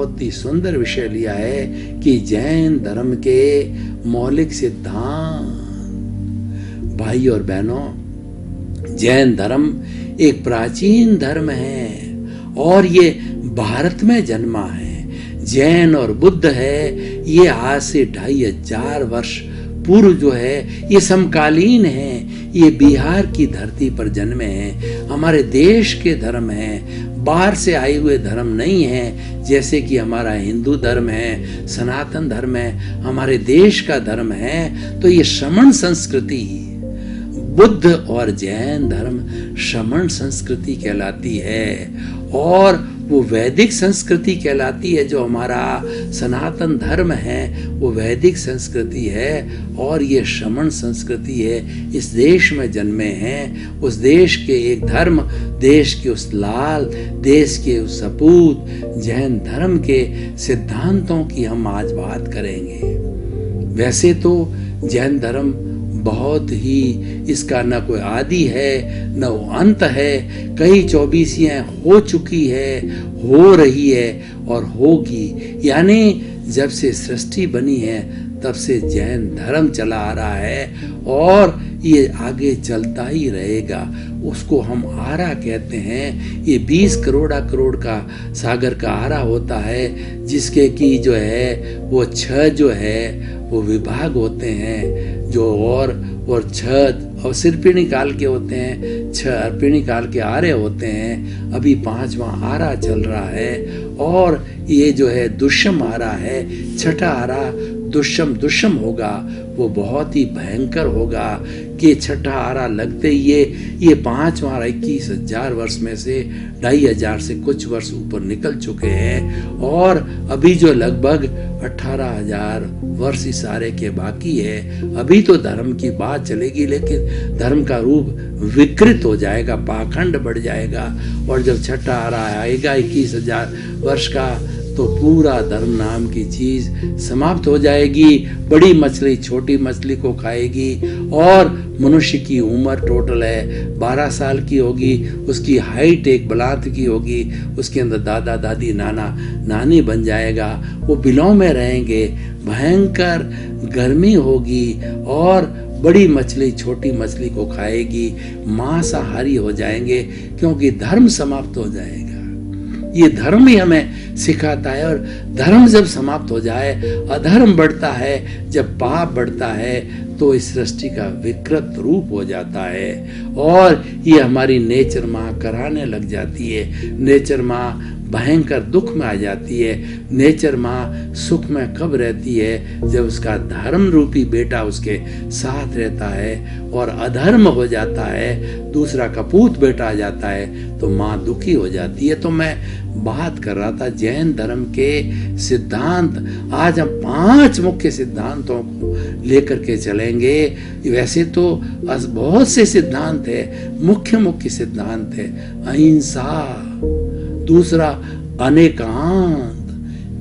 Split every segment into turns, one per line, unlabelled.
बहुत ही सुंदर विषय लिया है कि जैन धर्म के मौलिक सिद्धांत। भाई और बहनों, जैन धर्म एक प्राचीन धर्म है और ये भारत में जन्मा है। जैन और बुद्ध है, ये आज से 2500 वर्ष पूर्व जो है ये समकालीन है। ये बिहार की धरती पर जन्मे हैं। हमारे देश के धर्म हैं, बाहर से आए हुए धर्म नहीं है। जैसे कि हमारा हिंदू धर्म है, सनातन धर्म है, हमारे देश का धर्म है। तो ये श्रमण संस्कृति, बुद्ध और जैन धर्म श्रमण संस्कृति कहलाती है और वो वैदिक संस्कृति कहलाती है। जो हमारा सनातन धर्म है वो वैदिक संस्कृति है और ये श्रमण संस्कृति है। इस देश में जन्मे हैं, उस देश के एक धर्म, देश के उस लाल, देश के उस सपूत जैन धर्म के सिद्धांतों की हम आज बात करेंगे। वैसे तो जैन धर्म बहुत ही, इसका न कोई आदि है न वो अंत है। कई 24 हो चुकी है, हो रही है और होगी। यानी जब से सृष्टि बनी है तब से जैन धर्म चला आ रहा है और ये आगे चलता ही रहेगा। उसको हम आरा कहते हैं। ये 20 करोड़ का सागर का आरा होता है, जिसके की जो है वो 6 जो है वो विभाग होते हैं, जो और 6 और सिरपिणी काल के होते हैं, 6 अर्पिणी काल के आरे होते हैं। अभी 5वां आरा चल रहा है और ये जो है दुष्यम आरा है। 6ठा आरा दुष्यम होगा, वो बहुत ही भयंकर होगा कि 6ठा आरा लगते ही ये 5वां आरा 21,000 वर्ष में से 2500 से कुछ वर्ष ऊपर निकल चुके हैं और अभी जो लगभग 18,000 वर्ष इस आरे के बाकी है। अभी तो धर्म की बात चलेगी, लेकिन धर्म का रूप विकृत हो जाएगा, पाखंड बढ़ जाएगा और जब 6ठा आरा आएगा 21,000 वर्ष का तो पूरा धर्म नाम की चीज समाप्त हो जाएगी। बड़ी मछली छोटी मछली को खाएगी और मनुष्य की उम्र टोटल है 12 साल की होगी। उसकी हाइट एक बलात की होगी, उसके अंदर दादा दादी नाना नानी बन जाएगा। वो बिलों में रहेंगे, भयंकर गर्मी होगी और बड़ी मछली छोटी मछली को खाएगी, मांसाहारी हो जाएंगे क्योंकि धर्म समाप्त हो जाएगा। ये धर्म ही हमें सिखाता है और धर्म जब समाप्त हो जाए, अधर्म बढ़ता है, जब पाप बढ़ता है तो इस सृष्टि का विकृत रूप हो जाता है और ये हमारी नेचर माँ कराने लग जाती है। नेचर माँ भयंकर दुख में आ जाती है। नेचर माँ सुख में कब रहती है? जब उसका धर्म रूपी बेटा उसके साथ रहता है और अधर्म हो जाता है, दूसरा कपूत बेटा आ जाता है तो माँ दुखी हो जाती है। तो मैं बात कर रहा था जैन धर्म के सिद्धांत। आज हम 5 मुख्य सिद्धांतों को लेकर के चलेंगे। वैसे तो बहुत से सिद्धांत है, मुख्य सिद्धांत है अहिंसा, दूसरा अनेकांत,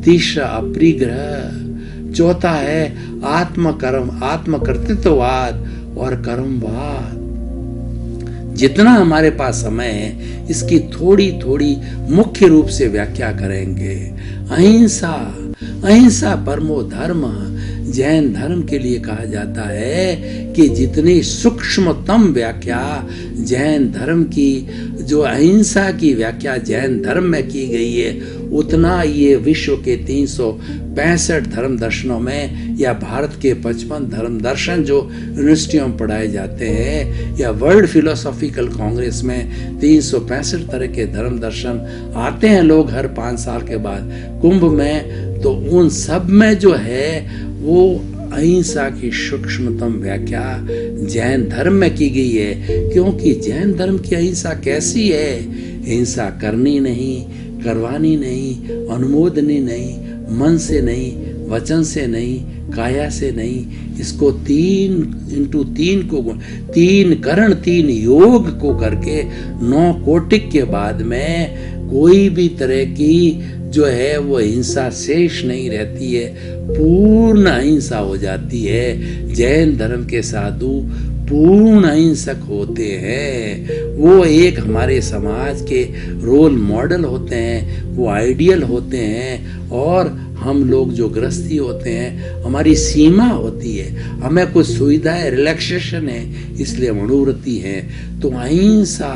तीसरा अपरिग्रह, चौथा है आत्मकर्तृत्ववाद और कर्मवाद। जितना हमारे पास समय है इसकी थोड़ी मुख्य रूप से व्याख्या करेंगे। अहिंसा परमो धर्म जैन धर्म के लिए कहा जाता है कि जितनी सूक्ष्मतम व्याख्या जैन धर्म की, जो अहिंसा की व्याख्या जैन धर्म में की गई है, उतना ये विश्व के 365 धर्म दर्शनों में या भारत के 55 धर्म दर्शन जो यूनिवर्सिटियों में पढ़ाए जाते हैं या वर्ल्ड फिलोसॉफिकल कांग्रेस में 365 तरह के धर्म दर्शन आते हैं लोग हर 5 साल के बाद कुंभ में, तो उन सब में जो है वो अहिंसा की सूक्ष्मतम व्याख्या जैन धर्म में की गई है। क्योंकि जैन धर्म की अहिंसा कैसी है? हिंसा करनी नहीं, करवानी नहीं, अनुमोदनी नहीं, मन से नहीं, वचन से नहीं, काया से नहीं। इसको 3x3 को 3 करण 3 योग को करके 9 कोटिक के बाद में कोई भी तरह की जो है वो हिंसा शेष नहीं रहती है, पूर्ण अहिंसा हो जाती है। जैन धर्म के साधु पूर्ण अहिंसक होते हैं, वो एक हमारे समाज के रोल मॉडल होते हैं, वो आइडियल होते हैं। और हम लोग जो गृहस्थी होते हैं, हमारी सीमा होती है, हमें कुछ सुविधाएं, रिलैक्सेशन है, इसलिए मनोवृत्ति है। तो अहिंसा,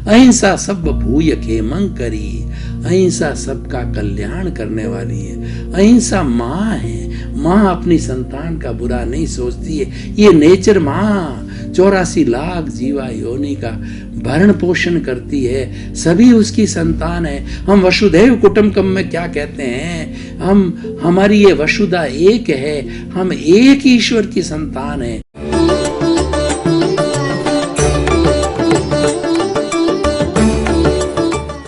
अहिंसा सब भूय खेमं करी, अहिंसा सबका कल्याण करने वाली है। अहिंसा माँ है, माँ अपनी संतान का बुरा नहीं सोचती है। ये नेचर माँ 84 लाख जीवा योनि का भरण पोषण करती है, सभी उसकी संतान है। हम वसुधैव कुटुंबकम में क्या कहते हैं, हमारी ये वसुधा एक है, हम एक ईश्वर की संतान है।